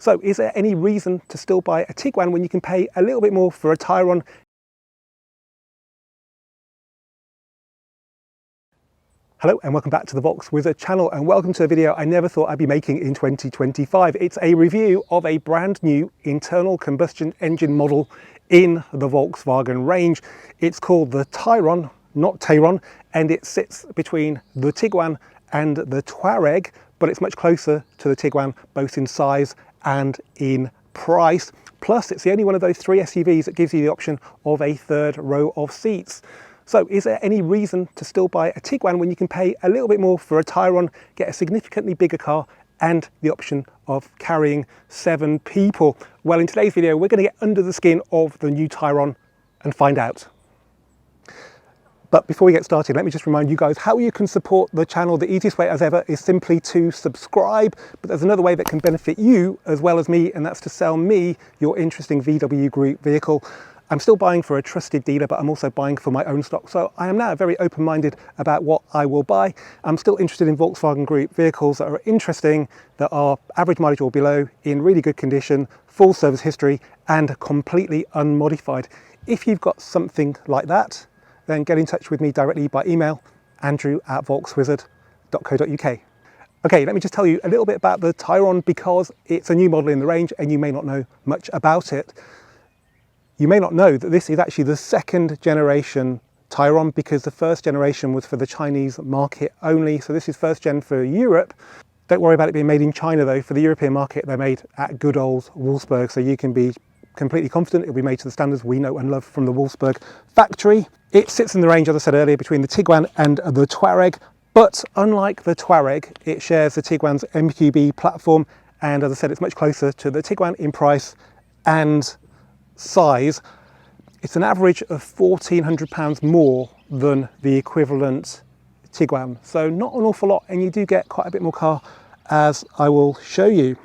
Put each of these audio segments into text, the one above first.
So is there any reason to still buy a Tiguan when you can pay a little bit more for a Tayron? Hello and welcome back to the Volkswizard channel, and welcome to a video I never thought I'd be making in 2025. It's a review of a brand new internal combustion engine model in the Volkswagen range. It's called the Tayron, not Tayron, and it sits between the Tiguan and the Touareg, but it's much closer to the Tiguan both in size and in price. Plus it's the only one of those three SUVs that gives you the option of a third row of seats. So is there any reason to still buy a Tiguan when you can pay a little bit more for a Tayron, get a significantly bigger car and the option of carrying 7 people? Well, in today's video we're going to get under the skin of the new Tayron and find out. But before we get started, let me just remind you guys how you can support the channel. The easiest way as ever is simply to subscribe, but there's another way that can benefit you as well as me, and that's to sell me your interesting VW Group vehicle. I'm still buying for a trusted dealer, but I'm also buying for my own stock. So I am now very open-minded about what I will buy. I'm still interested in Volkswagen Group vehicles that are interesting, that are average mileage or below, in really good condition, full service history, and completely unmodified. If you've got something like that, then get in touch with me directly by email, andrew@volkswizard.co.uk. Okay, let me just tell you a little bit about the Tayron because it's a new model in the range and you may not know much about it. You may not know that this is actually the second generation Tayron, because the first generation was for the Chinese market only. So this is first gen for Europe. Don't worry about it being made in China though. For the European market, they're made at good old Wolfsburg. So you can be completely confident it'll be made to the standards we know and love from the Wolfsburg factory. It sits in the range, as I said earlier, between the Tiguan and the Touareg. But unlike the Touareg, it shares the Tiguan's MQB platform. And as I said, it's much closer to the Tiguan in price and size. It's an average of £1,400 more than the equivalent Tiguan, so not an awful lot, and you do get quite a bit more car, as I will show you.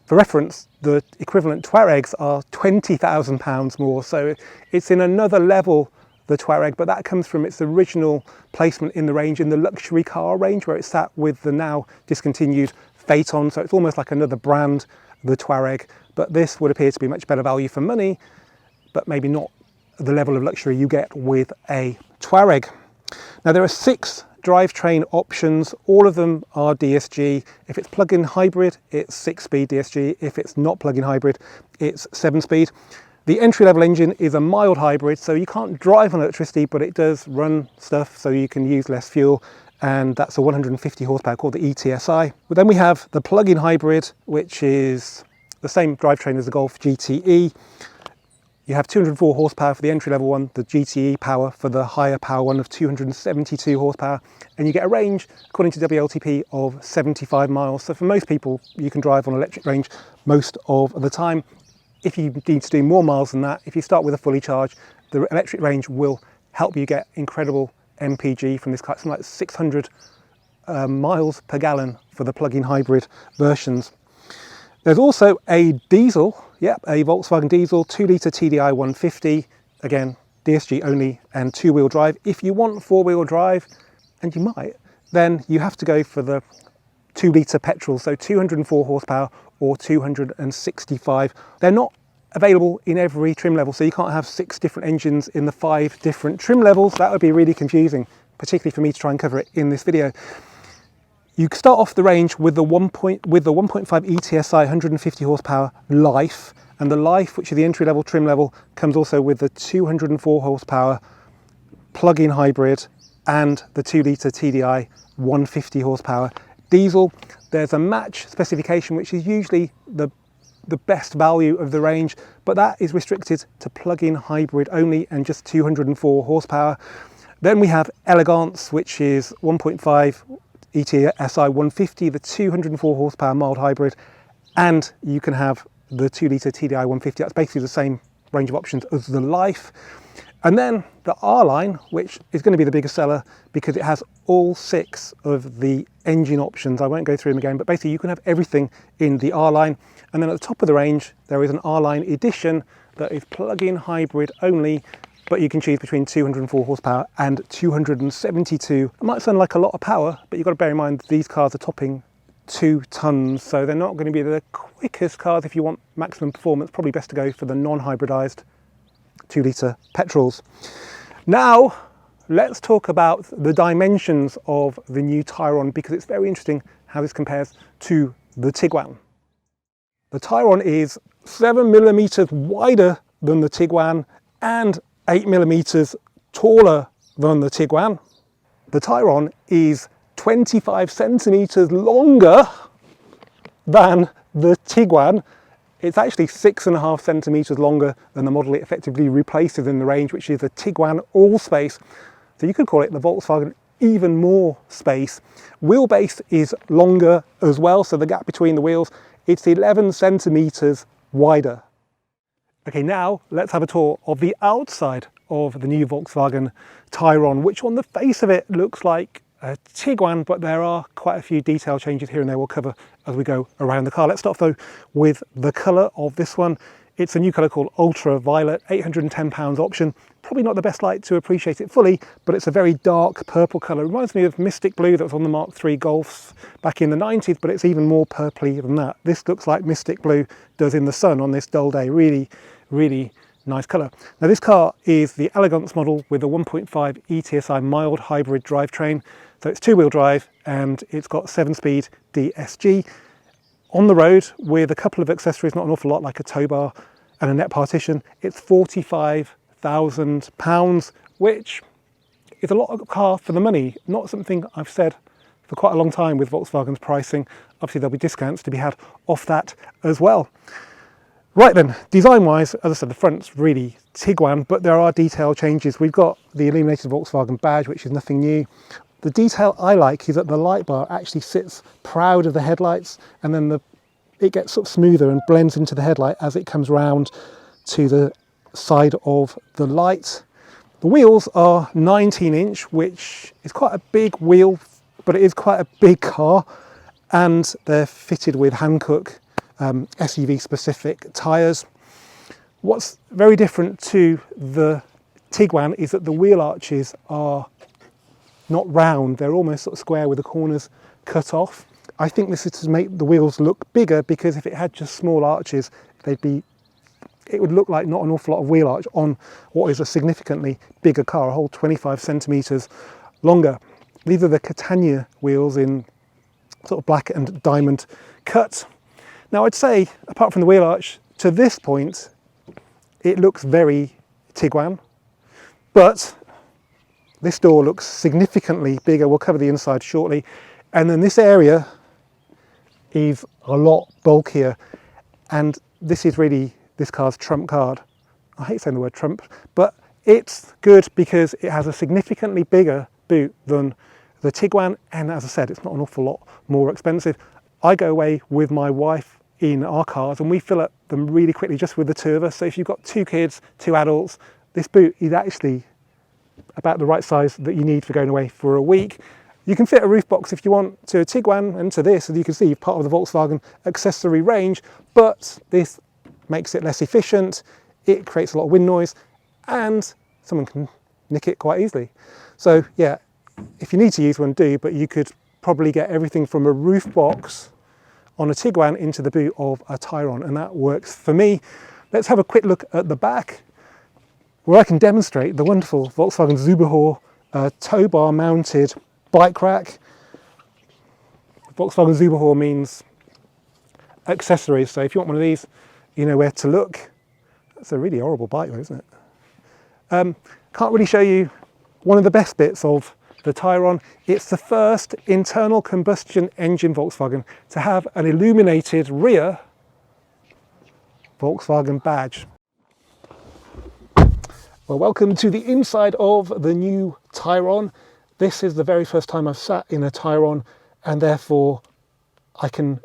For reference, the equivalent Touaregs are £20,000 more, so it's in another level, the Touareg, but that comes from its original placement in the range, in the luxury car range, where it sat with the now discontinued Phaeton, so it's almost like another brand, the Touareg. But this would appear to be much better value for money, but maybe not the level of luxury you get with a Touareg. Now there are 6 drivetrain options, all of them are DSG. If it's plug-in hybrid, it's 6-speed DSG. If it's not plug-in hybrid, it's 7-speed. The entry-level engine is a mild hybrid, so you can't drive on electricity, but it does run stuff, so you can use less fuel, and that's a 150 horsepower called the ETSI. But then we have the plug-in hybrid, which is the same drivetrain as the Golf GTE. You have 204 horsepower for the entry-level one, the GTE power for the higher power one of 272 horsepower, and you get a range, according to WLTP, of 75 miles. So for most people, you can drive on electric range most of the time. If you need to do more miles than that, if you start with a fully charged, the electric range will help you get incredible MPG from this car. Something like 600 miles per gallon for the plug-in hybrid versions. There's also a diesel, a Volkswagen diesel, 2-litre TDI 150, again, DSG only and 2-wheel drive. If you want 4-wheel drive, and you might, then you have to go for the 2-litre petrol, so 204 horsepower or 265. They're not available in every trim level, so you can't have 6 different engines in the 5 different trim levels. That would be really confusing, particularly for me to try and cover it in this video. You start off the range with the 1.5 ETSI 150 horsepower Life, and the Life, which is the entry-level trim level, comes also with the 204 horsepower plug-in hybrid and the 2-litre TDI 150 horsepower diesel. There's a match specification, which is usually the best value of the range, but that is restricted to plug-in hybrid only and just 204 horsepower. Then we have Elegance, which is 1.5 ETSI 150, the 204 horsepower mild hybrid, and you can have the 2-litre TDI 150. That's basically the same range of options as the Life. And then the R Line, which is going to be the biggest seller because it has all 6 of the engine options. I won't go through them again, but basically you can have everything in the R Line. And then at the top of the range, there is an R Line Edition that is plug-in hybrid only, but you can choose between 204 horsepower and 272. It might sound like a lot of power, but you've got to bear in mind these cars are topping 2 tons, so they're not going to be the quickest cars. If you want maximum performance, probably best to go for the non-hybridized 2-litre petrols. Now let's talk about the dimensions of the new Tayron, because it's very interesting how this compares to the Tiguan. The Tayron is 7mm wider than the Tiguan and 8mm taller than the Tiguan. The Tayron is 25 centimeters longer than the Tiguan. It's actually 6.5 centimeters longer than the model it effectively replaces in the range, which is the Tiguan All Space. So you could call it the Volkswagen Even More Space. Wheelbase is longer as well, so the gap between the wheels, it's 11 centimeters wider. Okay, now let's have a tour of the outside of the new Volkswagen Tayron, which on the face of it looks like a Tiguan, but there are quite a few detail changes here and there we'll cover as we go around the car. Let's start though with the colour of this one. It's a new colour called Ultra Violet, £810 option. Probably not the best light to appreciate it fully, but it's a very dark purple colour. It reminds me of Mystic Blue that was on the Mark III Golfs back in the 90s, but it's even more purpley than that. This looks like Mystic Blue does in the sun on this dull day. Really, really nice colour. Now this car is the Elegance model with a 1.5 ETSI mild hybrid drivetrain. So it's 2-wheel drive and it's got 7-speed DSG. On the road with a couple of accessories, not an awful lot, like a tow bar and a net partition, it's £45,000, which is a lot of car for the money. Not something I've said for quite a long time with Volkswagen's pricing. Obviously there'll be discounts to be had off that as well. Right then, design-wise, as I said, the front's really Tiguan, but there are detail changes. We've got the illuminated Volkswagen badge, which is nothing new. The detail I like is that the light bar actually sits proud of the headlights, and then it gets sort of smoother and blends into the headlight as it comes round to the side of the light. The wheels are 19-inch, which is quite a big wheel, but it is quite a big car, and they're fitted with Hankook SUV specific tyres. What's very different to the Tiguan is that the wheel arches are not round, they're almost sort of square with the corners cut off. I think this is to make the wheels look bigger, because if it had just small arches, it would look like not an awful lot of wheel arch on what is a significantly bigger car, a whole 25 centimeters longer. These are the Catania wheels in sort of black and diamond cut. Now I'd say, apart from the wheel arch, to this point, it looks very Tiguan, but this door looks significantly bigger. We'll cover the inside shortly. And then this area is a lot bulkier. And this is really this car's trump card. I hate saying the word trump, but it's good because it has a significantly bigger boot than the Tiguan. And as I said, it's not an awful lot more expensive. I go away with my wife in our cars and we fill up them really quickly just with the two of us. So if you've got 2 kids, 2 adults, this boot is actually about the right size that you need for going away for a week. You can fit a roof box if you want to a Tiguan and to this, as you can see, part of the Volkswagen accessory range, but this makes it less efficient, it creates a lot of wind noise, and someone can nick it quite easily. So yeah, if you need to use one, do, but you could probably get everything from a roof box on a Tiguan into the boot of a Tayron, and that works for me. Let's have a quick look at the back, where I can demonstrate the wonderful Volkswagen Zubehör tow bar mounted bike rack. Volkswagen Zubehör means accessories, so if you want one of these, you know where to look. That's a really horrible bike though, isn't it? Can't really show you one of the best bits of the Tayron. It's the first internal combustion engine Volkswagen to have an illuminated rear Volkswagen badge. Well, welcome to the inside of the new Tayron. This is the very first time I've sat in a Tayron, and therefore I can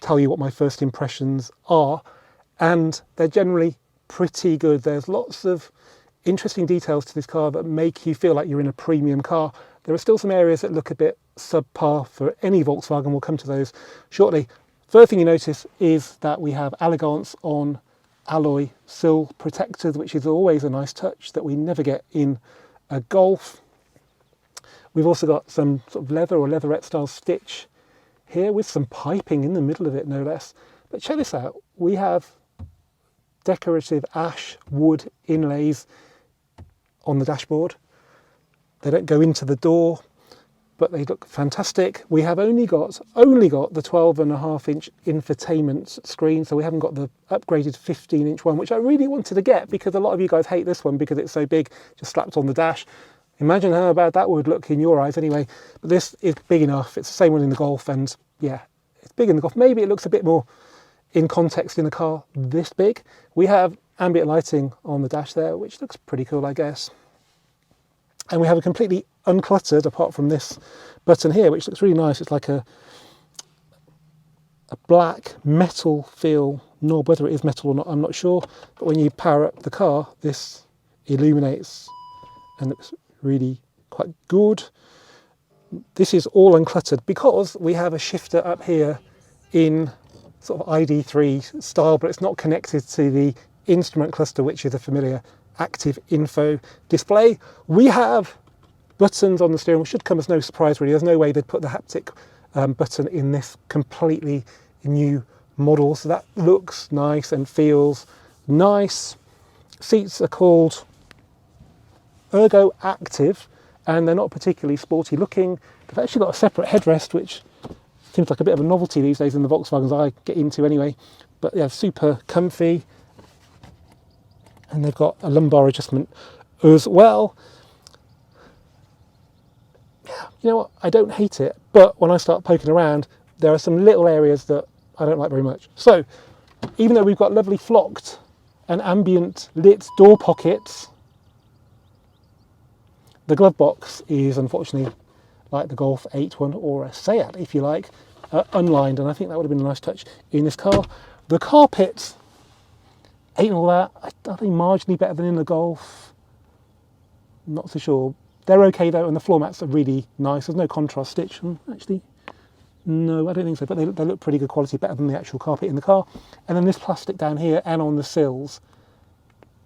tell you what my first impressions are, and they're generally pretty good. There's lots of interesting details to this car that make you feel like you're in a premium car. There are still some areas that look a bit subpar for any Volkswagen. We'll come to those shortly. First thing you notice is that we have Elegance on alloy sill protectors, which is always a nice touch that we never get in a Golf. We've also got some sort of leather or leatherette style stitch here with some piping in the middle of it, no less. But check this out, we have decorative ash wood inlays on the dashboard. They don't go into the door, but they look fantastic. We have only got the 12.5-inch infotainment screen, so we haven't got the upgraded 15-inch one, which I really wanted to get because a lot of you guys hate this one because it's so big, just slapped on the dash. Imagine how bad that would look in your eyes anyway. But this is big enough. It's the same one in the Golf, and yeah, it's big in the Golf. Maybe it looks a bit more in context in a car this big. We have ambient lighting on the dash there, which looks pretty cool, I guess. And we have a completely uncluttered, apart from this button here, which looks really nice. It's like a black metal feel knob. Whether it is metal or not, I'm not sure. But when you power up the car, this illuminates and looks really quite good. This is all uncluttered because we have a shifter up here in sort of ID3 style, but it's not connected to the instrument cluster, which is a familiar active info display. We have buttons on the steering wheel, should come as no surprise really. There's no way they'd put the haptic button in this completely new model, so that looks nice and feels nice. Seats are called Ergo Active, and they're not particularly sporty looking. They've actually got a separate headrest, which seems like a bit of a novelty these days in the Volkswagens I get into anyway. But yeah, super comfy. And they've got a lumbar adjustment as well. You know what, I don't hate it, but when I start poking around, there are some little areas that I don't like very much. So, even though we've got lovely flocked and ambient lit door pockets, the glove box is unfortunately like the Golf 8 one, or a Seat if you like, unlined, and I think that would have been a nice touch in this car. The carpets ain't all that. Are they marginally better than in the Golf? Not so sure. They're okay though, and the floor mats are really nice. There's no contrast stitch. Actually, no, I don't think so, but they look pretty good quality, better than the actual carpet in the car. And then this plastic down here and on the sills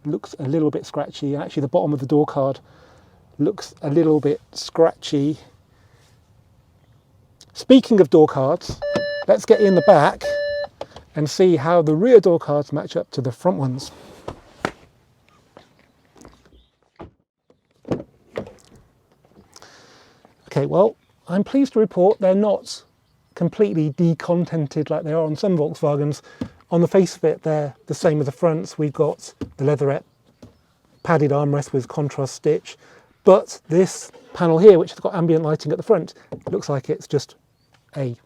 looks a little bit scratchy, and actually the bottom of the door card looks a little bit scratchy. Speaking of door cards, let's get in the back and see how the rear door cards match up to the front ones. Okay, well, I'm pleased to report they're not completely decontented like they are on some Volkswagens. On the face of it, they're the same as the fronts. We've got the leatherette padded armrest with contrast stitch, but this panel here, which has got ambient lighting at the front, looks like it's just a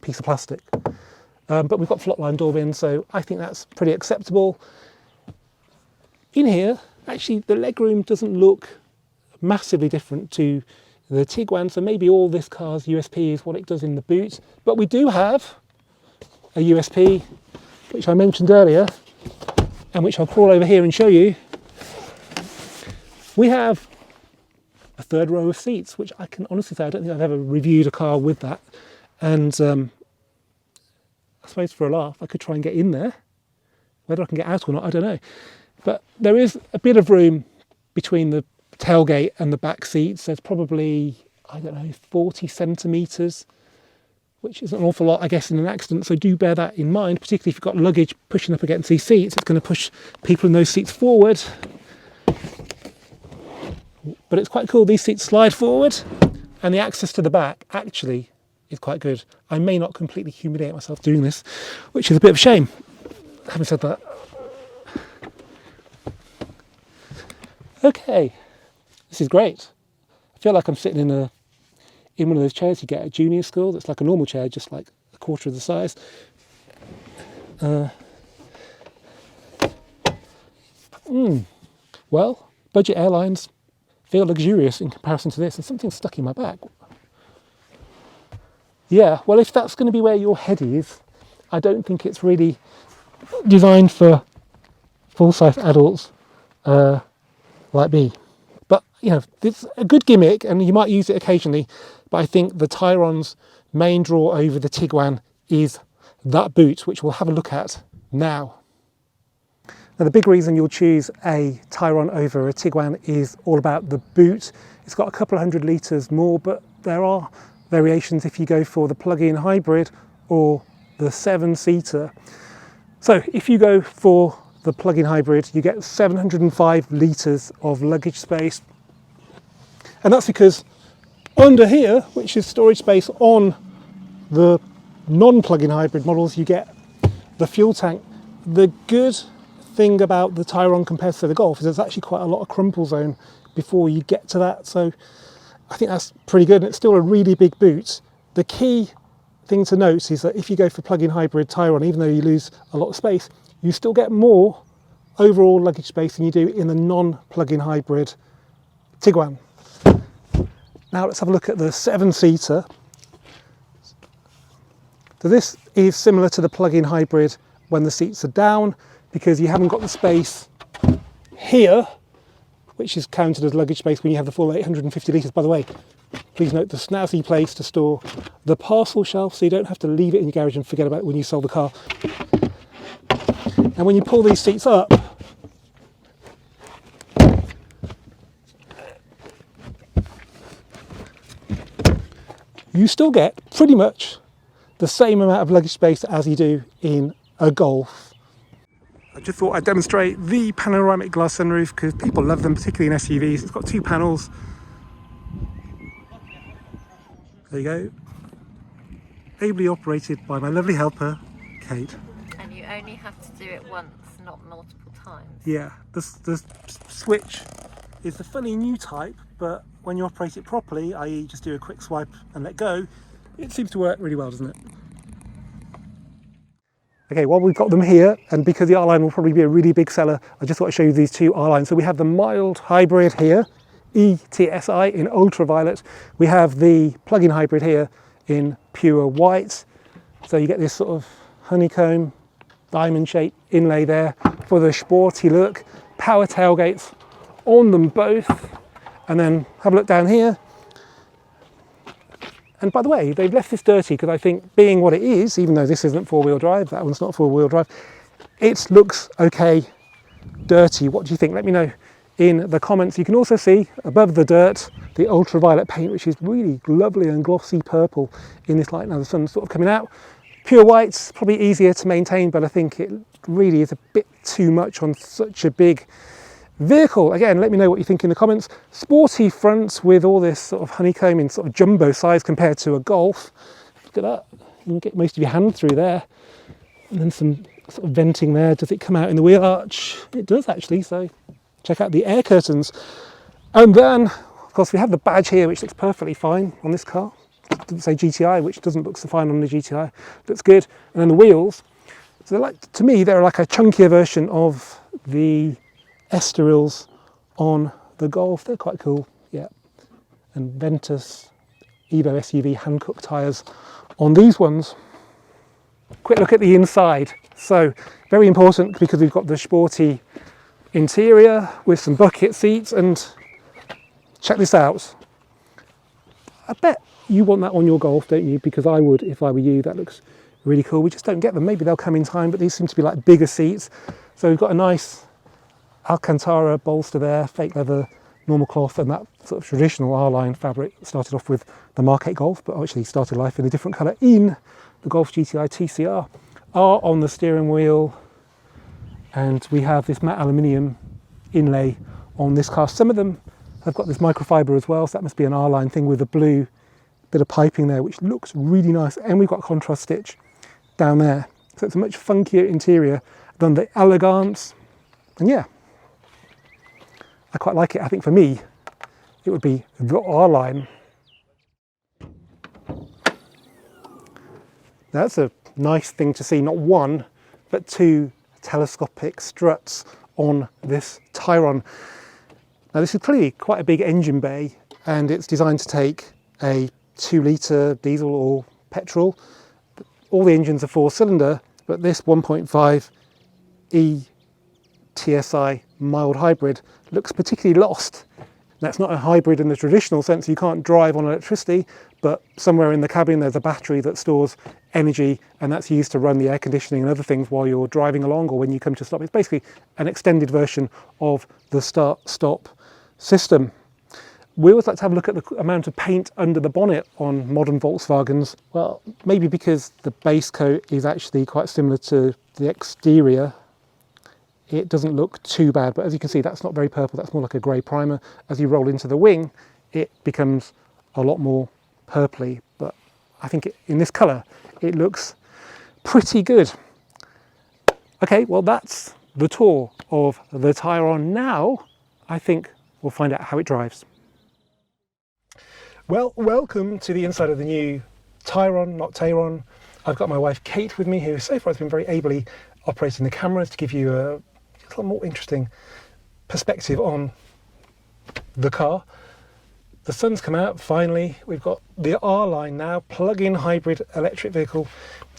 piece of plastic. But we've got floatline door bins, so I think that's pretty acceptable. In here, actually, the legroom doesn't look massively different to the Tiguan, so maybe all this car's USP is what it does in the boot. But we do have a USP, which I mentioned earlier, and which I'll crawl over here and show you. We have a third row of seats, which I can honestly say I don't think I've ever reviewed a car with that. And I suppose for a laugh, I could try and get in there. Whether I can get out or not, I don't know. But there is a bit of room between the tailgate and the back seats. There's probably, I don't know, 40 centimetres, which is an awful lot, I guess, in an accident. So do bear that in mind, particularly if you've got luggage pushing up against these seats. It's going to push people in those seats forward. But it's quite cool. These seats slide forward, and the access to the back actually is quite good. I may not completely humiliate myself doing this, which is a bit of a shame. Having said that. Okay, this is great. I feel like I'm sitting in one of those chairs you get at junior school. That's like a normal chair, just like a quarter of the size. Well, budget airlines feel luxurious in comparison to this, and something's stuck in my back. Yeah, well, if that's going to be where your head is, I don't think it's really designed for full-size adults like me. But, you know, it's a good gimmick, and you might use it occasionally, but I think the Tayron's main draw over the Tiguan is that boot, which we'll have a look at now. Now, the big reason you'll choose a Tayron over a Tiguan is all about the boot. It's got a couple of 100 litres more, but there are variations if you go for the plug-in hybrid or the 7-seater. So if you go for the plug-in hybrid, you get 705 litres of luggage space. And that's because under here, which is storage space on the non-plug-in hybrid models, you get the fuel tank. The good thing about the Tayron compared to the Golf is there's actually quite a lot of crumple zone before you get to that. So I think that's pretty good. And it's still a really big boot. The key thing to note is that if you go for plug-in hybrid Tayron, even though you lose a lot of space, you still get more overall luggage space than you do in the non-plug-in hybrid Tiguan. Now let's have a look at the 7-seater. So this is similar to the plug-in hybrid when the seats are down, because you haven't got the space here, which is counted as luggage space when you have the full 850 litres. By the way, please note the snazzy place to store the parcel shelf, so you don't have to leave it in your garage and forget about it when you sell the car. And when you pull these seats up, you still get pretty much the same amount of luggage space as you do in a Golf. I just thought I'd demonstrate the panoramic glass sunroof because people love them, particularly in SUVs. It's got 2 panels. There you go. Ably operated by my lovely helper, Kate. And you only have to do it once, not multiple times. Yeah, the switch is the funny new type, but when you operate it properly, i.e. just do a quick swipe and let go, it seems to work really well, doesn't it? Okay, well, we've got them here, and because the R Line will probably be a really big seller, I just thought I'd show you these 2 R Lines. So we have the mild hybrid here, ETSI in ultraviolet. We have the plug-in hybrid here in pure white. So you get this sort of honeycomb, diamond shaped inlay there for the sporty look. Power tailgates on them both. And then have a look down here. And by the way, they've left this dirty because I think being what it is, even though this isn't 4-wheel drive, that one's not 4-wheel drive, it looks okay dirty. What do you think? Let me know in the comments. You can also see above the dirt the ultraviolet paint, which is really lovely and glossy purple in this light. Now the sun's sort of coming out. Pure white's probably easier to maintain, but I think it really is a bit too much on such a big vehicle. Again, let me know what you think in the comments. Sporty fronts with all this sort of honeycomb in sort of jumbo size compared to a Golf. Look at that. You can get most of your hand through there. And then some sort of venting there. Does it come out in the wheel arch? It does actually, so check out the air curtains. And then, of course, we have the badge here, which looks perfectly fine on this car. It doesn't say GTI, which doesn't look so fine on the GTI. Looks good. And then the wheels. So they're like, to me, they're like a chunkier version of the Estorils on the Golf. They're quite cool, yeah. And Ventus Evo SUV Hankook tyres on these ones. Quick look at the inside. So very important because we've got the sporty interior with some bucket seats, and check this out. I bet you want that on your Golf, don't you? Because I would if I were you. That looks really cool. We just don't get them. Maybe they'll come in time, but these seem to be like bigger seats. So we've got a nice Alcantara bolster there, fake leather, normal cloth, and that sort of traditional R Line fabric started off with the Mark 8 Golf, but actually started life in a different colour in the Golf GTI TCR. R on the steering wheel, and we have this matte aluminium inlay on this car. Some of them have got this microfiber as well, so that must be an R Line thing with a blue bit of piping there, which looks really nice, and we've got contrast stitch down there. So it's a much funkier interior than the Elegance, and yeah, I quite like it. I think for me, it would be the R Line. That's a nice thing to see, not 1, but 2 telescopic struts on this Tayron. Now this is clearly quite a big engine bay, and it's designed to take a 2-litre diesel or petrol. All the engines are 4-cylinder, but this 1.5 ETSI mild hybrid looks particularly lost. That's not a hybrid in the traditional sense. You can't drive on electricity, but somewhere in the cabin there's a battery that stores energy, and that's used to run the air conditioning and other things while you're driving along or when you come to stop. It's basically an extended version of the start-stop system. We always like to have a look at the amount of paint under the bonnet on modern Volkswagens. Well, maybe because the base coat is actually quite similar to the exterior, it doesn't look too bad, but as you can see, that's not very purple, that's more like a grey primer. As you roll into the wing, it becomes a lot more purpley, but I think in this colour, it looks pretty good. Okay, well that's the tour of the Tayron. Now, I think we'll find out how it drives. Well, welcome to the inside of the new Tayron, not Tayron. I've got my wife Kate with me, who so far has been very ably operating the cameras to give you a little more interesting perspective on the car. The sun's come out finally. We've got the R Line now, plug-in hybrid electric vehicle,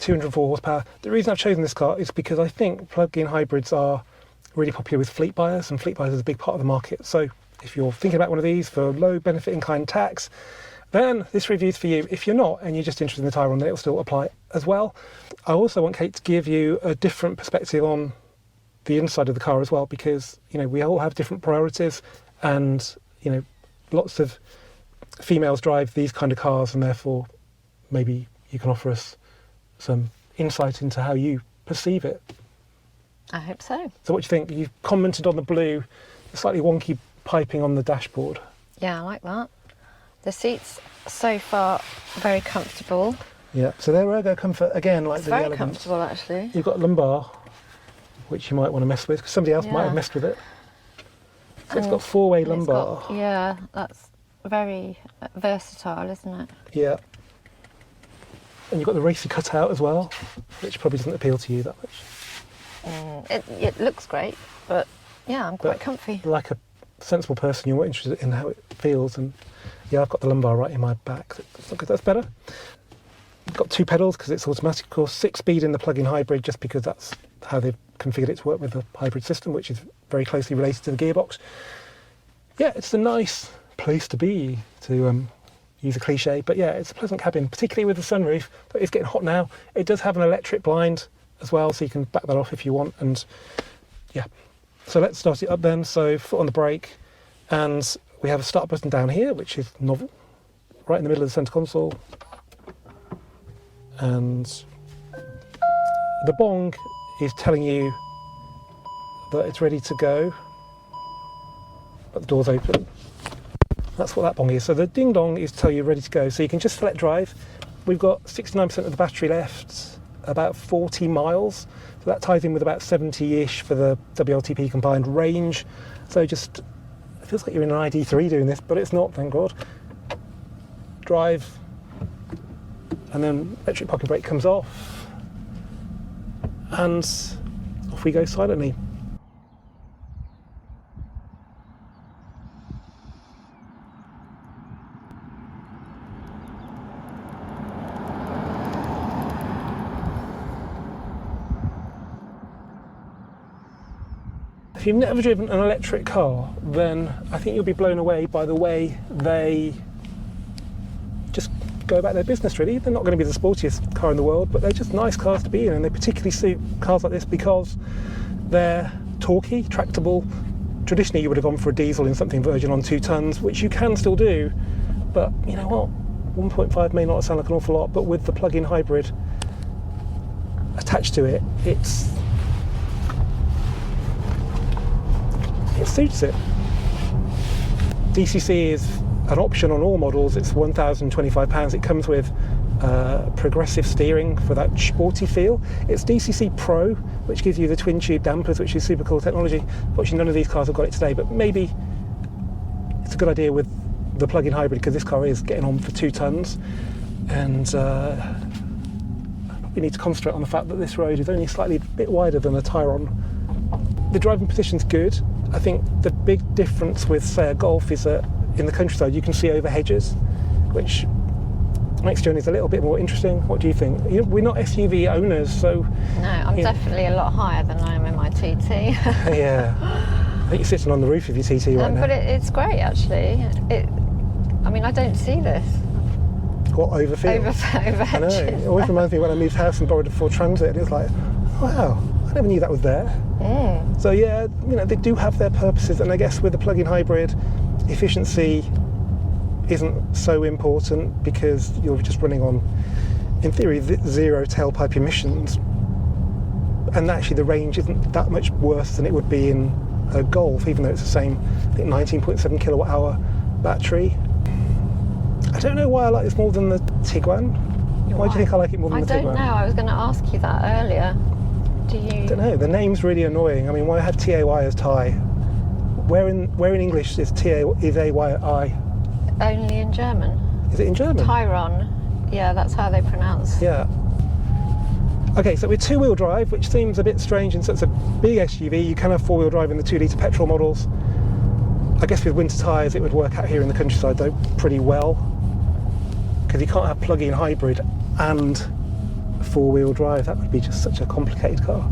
204 horsepower. The reason I've chosen this car is because I think plug-in hybrids are really popular with fleet buyers, and fleet buyers is a big part of the market. So if you're thinking about one of these for low benefit in kind tax, then this review is for you. If you're not and you're just interested in the Tayron, then it'll still apply as well. I also want Kate to give you a different perspective on the inside of the car as well, because we all have different priorities, and lots of females drive these kind of cars, and therefore maybe you can offer us some insight into how you perceive it. I hope so. So what do you think? You've commented on the blue, the slightly wonky piping on the dashboard. Yeah, I like that. The seats so far very comfortable. Yeah, so they're ergo comfort again, like the very Elegance. Comfortable actually. You've got lumbar, which you might want to mess with, because somebody else might have messed with it. So it's got four-way lumbar. Yeah, that's very versatile, isn't it? Yeah. And you've got the racy cutout as well, which probably doesn't appeal to you that much. It looks great, but yeah, I'm quite comfy. Like a sensible person, you're more interested in how it feels, and yeah, I've got the lumbar right in my back. That's not good. That's better. You've got two pedals because it's automatic, of course. 6-speed in the plug-in hybrid, just because that's how they've configured it to work with the hybrid system, which is very closely related to the gearbox. Yeah, it's a nice place to be, to use a cliche, but yeah, it's a pleasant cabin, particularly with the sunroof. But it's getting hot now. It does have an electric blind as well, so you can back that off if you want. And yeah, so let's start it up then. So foot on the brake, and we have a start button down here, which is novel, right in the middle of the centre console. And the bong is telling you that it's ready to go, but the door's open. That's what that bong is. So the ding dong is tell you ready to go. So you can just select drive. We've got 69% of the battery left, about 40 miles. So that ties in with about 70-ish for the WLTP combined range. So just, it feels like you're in an ID3 doing this, but it's not, thank God. Drive, and then electric parking brake comes off, and off we go silently. If you've never driven an electric car, then I think you'll be blown away by the way they just go about their business, really. They're not going to be the sportiest car in the world, but they're just nice cars to be in, and they particularly suit cars like this because they're torquey, tractable. Traditionally you would have gone for a diesel in something Virgin on 2 tons, which you can still do, but you know what, 1.5 may not sound like an awful lot, but with the plug-in hybrid attached to it, it suits it. DCC is an option on all models. It's £1,025. It comes with progressive steering for that sporty feel. It's DCC Pro, which gives you the twin tube dampers, which is super cool technology. Fortunately, none of these cars have got it today, but maybe it's a good idea with the plug-in hybrid, because this car is getting on for 2 tons, and I probably need to concentrate on the fact that this road is only slightly a bit wider than a Tayron. The driving position's good. I think the big difference with, say, a Golf is that in the countryside you can see over hedges, which makes journeys a little bit more interesting. What do you think? We're not SUV owners, so... No, I'm definitely a lot higher than I am in my TT. Yeah. I think you're sitting on the roof of your TT right now. But it's great, actually. I mean, I don't see this. What, overfield? Over hedges. I know. It always reminds me when I moved house and borrowed a Ford Transit, and it was like, wow, I never knew that was there. So yeah, they do have their purposes, and I guess with the plug-in hybrid, efficiency isn't so important because you're just running on, in theory, zero tailpipe emissions, and actually the range isn't that much worse than it would be in a Golf, even though it's the same, I think, 19.7 kilowatt hour battery. I don't know why I like this more than the Tiguan. Why do you think I like it more than the Tiguan? I don't know, I was going to ask you that earlier. Do you? I don't know, the name's really annoying. I mean, why have TAY as Ty? Where in English is AY? Only in German. Is it in German? Tayron, yeah, that's how they pronounce. Yeah. Okay, so with two-wheel drive, which seems a bit strange in such a big SUV, you can have four-wheel drive in the 2 litre petrol models. I guess with winter tyres it would work out here in the countryside though pretty well, because you can't have plug-in hybrid and four-wheel drive. That would be just such a complicated car.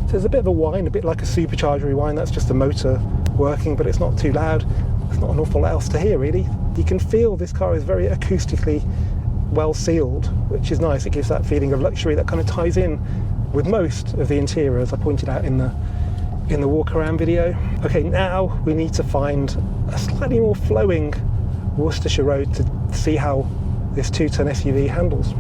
So there's a bit of a whine, a bit like a supercharger whine. That's just the motor working, but it's not too loud. There's not an awful lot else to hear really. You can feel this car is very acoustically well sealed, which is nice. It gives that feeling of luxury that kind of ties in with most of the interior, as I pointed out in the walk around video. Okay, now we need to find a slightly more flowing Worcestershire road to see how this 2-ton SUV handles.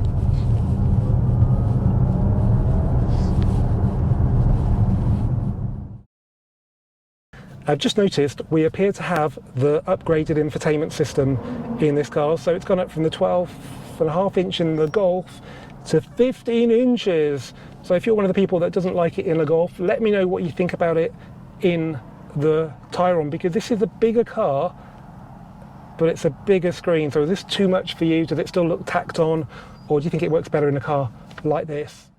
I've just noticed we appear to have the upgraded infotainment system in this car, so it's gone up from the 12.5 inch in the Golf to 15 inches. So if you're one of the people that doesn't like it in a Golf, let me know what you think about it in the Tayron, because this is a bigger car, but it's a bigger screen. So is this too much for you? Does it still look tacked on, or do you think it works better in a car like this?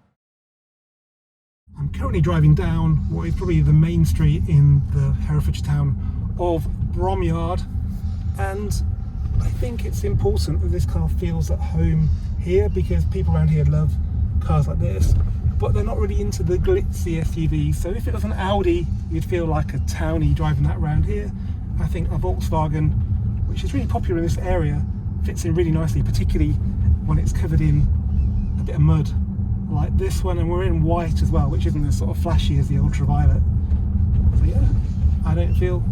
I'm currently driving down what is probably the main street in the Herefordshire town of Bromyard, and I think it's important that this car feels at home here, because people around here love cars like this, but they're not really into the glitzy SUVs. So if it was an Audi, you'd feel like a townie driving that around here. I think a Volkswagen, which is really popular in this area, fits in really nicely, particularly when it's covered in a bit of mud like this one, and we're in white as well, which isn't as sort of flashy as the ultraviolet. So yeah, I don't feel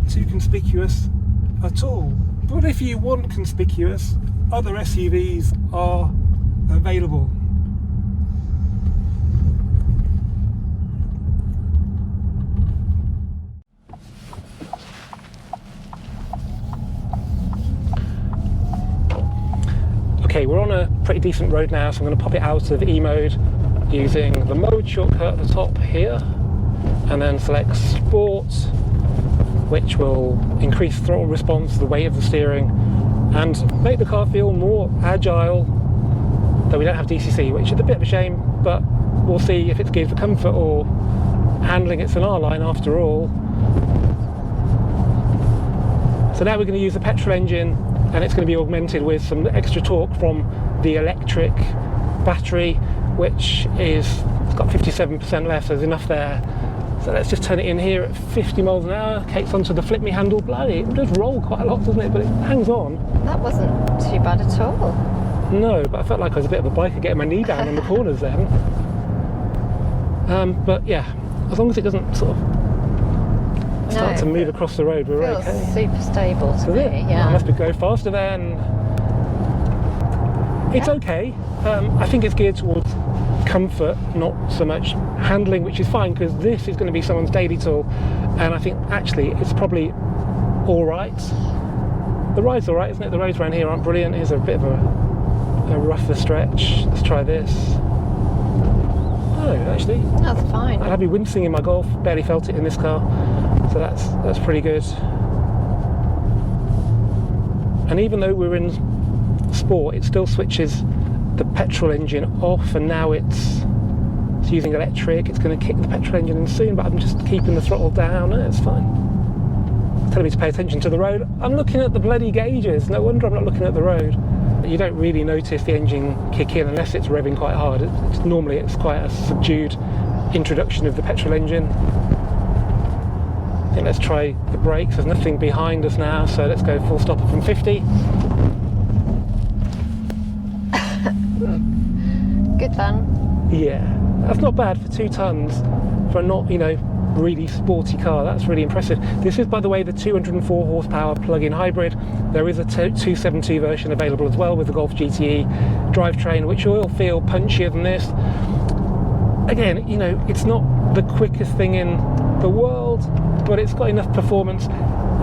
too conspicuous at all. But if you want conspicuous, other SUVs are available. Okay, we're on a pretty decent road now, so I'm going to pop it out of E mode using the mode shortcut at the top here, and then select Sport, which will increase throttle response, the weight of the steering, and make the car feel more agile. Though we don't have DCC, which is a bit of a shame, but we'll see if it's geared for comfort or handling. It's an R Line after all. So now we're going to use the petrol engine, and it's going to be augmented with some extra torque from the electric battery, which it's got 57% left, so there's enough there. So let's just turn it in here at 50 miles an hour. Kate's onto the flip me handle. Bloody, it does roll quite a lot, doesn't it? But it hangs on. That wasn't too bad at all. No, but I felt like I was a bit of a biker getting my knee down on the corners then. But yeah, as long as it doesn't sort of start to move across the road, we're feels okay. Super stable to me, yeah. I must go faster then. It's okay. I think it's geared towards comfort, not so much handling, which is fine, because this is going to be someone's daily tool, and I think actually it's probably all right. The ride's all right, isn't it? The roads around here aren't brilliant. Here's a bit of a rougher stretch. Let's try this. Oh, actually, that's fine. I'd be wincing in my Golf. Barely felt it in this car, so that's pretty good. And even though we're in Sport, it still switches the petrol engine off, and now it's using electric. It's going to kick the petrol engine in soon, but I'm just keeping the throttle down. No, it's fine. It's telling me to pay attention to the road. I'm looking at the bloody gauges. No wonder I'm not looking at the road. You don't really notice the engine kick in unless it's revving quite hard. Normally it's quite a subdued introduction of the petrol engine. I think let's try the brakes. There's nothing behind us now, so let's go full stopper from 50. Good then. Yeah, that's not bad for 2 tons for a not, really sporty car. That's really impressive. This is, by the way, the 204 horsepower plug-in hybrid. There is a 272 version available as well with the Golf GTE drivetrain, which will feel punchier than this. Again, you know, it's not the quickest thing in the world, but it's got enough performance,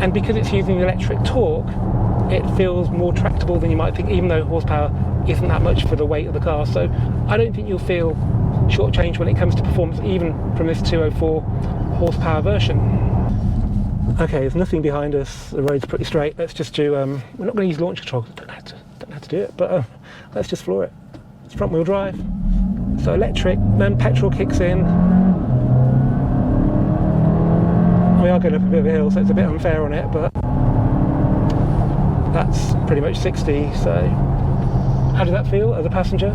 and because it's using electric torque, it feels more tractable than you might think, even though horsepower isn't that much for the weight of the car. So I don't think you'll feel shortchanged when it comes to performance, even from this 204 horsepower version. Okay, there's nothing behind us. The road's pretty straight. Let's just do. We're not going to use launch control. Don't have to do it, but let's just floor it. It's front wheel drive, so electric. Then petrol kicks in. We are going up a bit of a hill, so it's a bit unfair on it, but that's pretty much 60. So, how does that feel as a passenger?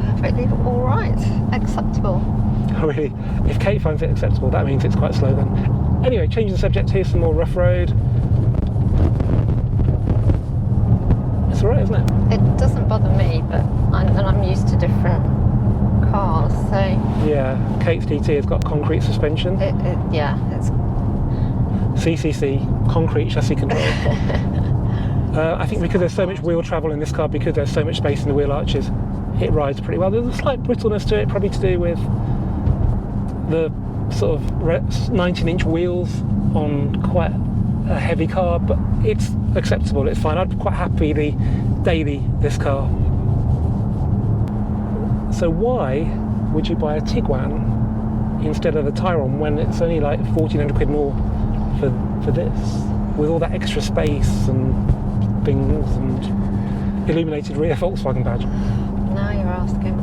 Perfectly all right, acceptable. Oh really? If Kate finds it acceptable, that means it's quite slow then. Anyway, changing the subject, here's some more rough road. It's alright, isn't it? It doesn't bother me, but I'm used to different cars, so... Yeah, Kate's GT has got concrete suspension. Yeah, it's... CCC, concrete chassis control. I think because there's so much wheel travel in this car, because there's so much space in the wheel arches, it rides pretty well. There's a slight brittleness to it, probably to do with the sort of 19-inch wheels on quite a heavy car, but it's acceptable, it's fine. I'd quite happily daily this car. So why would you buy a Tiguan instead of a Tayron when it's only like 1,400 quid more for this, with all that extra space and things and illuminated rear Volkswagen badge? Now you're asking.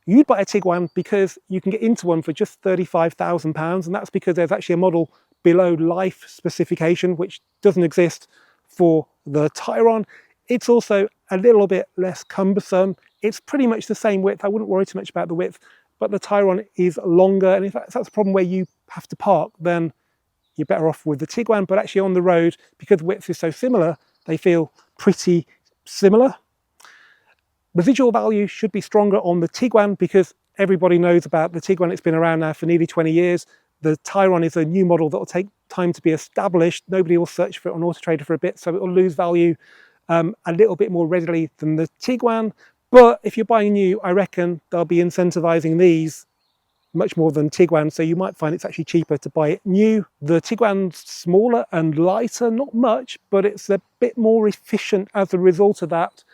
You'd buy a Tiguan because you can get into one for just £35,000, and that's because there's actually a model below life specification which doesn't exist for the Tayron. It's also a little bit less cumbersome. It's pretty much the same width. I wouldn't worry too much about the width, but the Tayron is longer, and if that's a problem where you have to park, then you're better off with the Tiguan. But actually on the road, because width is so similar, they feel pretty similar. Residual value should be stronger on the Tiguan because everybody knows about the Tiguan. It's been around now for nearly 20 years. The Tayron is a new model that will take time to be established. Nobody will search for it on Auto Trader for a bit, so it will lose value a little bit more readily than the Tiguan. But if you're buying new, I reckon they'll be incentivizing these much more than Tiguan, so you might find it's actually cheaper to buy it new. The Tiguan's smaller and lighter, not much, but it's a bit more efficient as a result of that.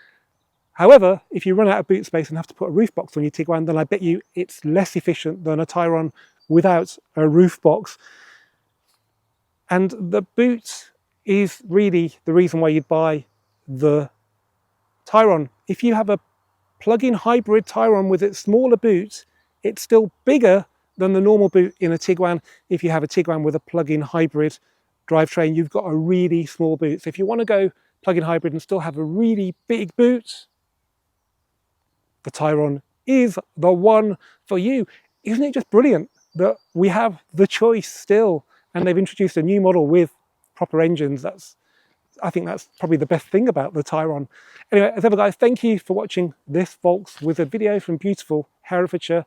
However, if you run out of boot space and have to put a roof box on your Tiguan, then I bet you it's less efficient than a Tayron without a roof box. And the boot is really the reason why you'd buy the Tayron. If you have a plug-in hybrid Tayron with its smaller boot, it's still bigger than the normal boot in a Tiguan. If you have a Tiguan with a plug-in hybrid drivetrain, you've got a really small boot. So if you want to go plug-in hybrid and still have a really big boot, the Tayron is the one for you. Isn't it just brilliant that we have the choice still, and they've introduced a new model with proper engines? I think that's probably the best thing about the Tayron. Anyway, as ever guys, thank you for watching this Volkswizard video from beautiful Herefordshire.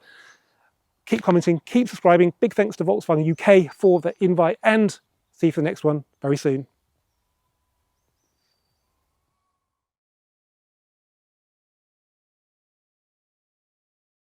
Keep commenting, keep subscribing. Big thanks to Volkswagen UK for the invite, and see you for the next one very soon.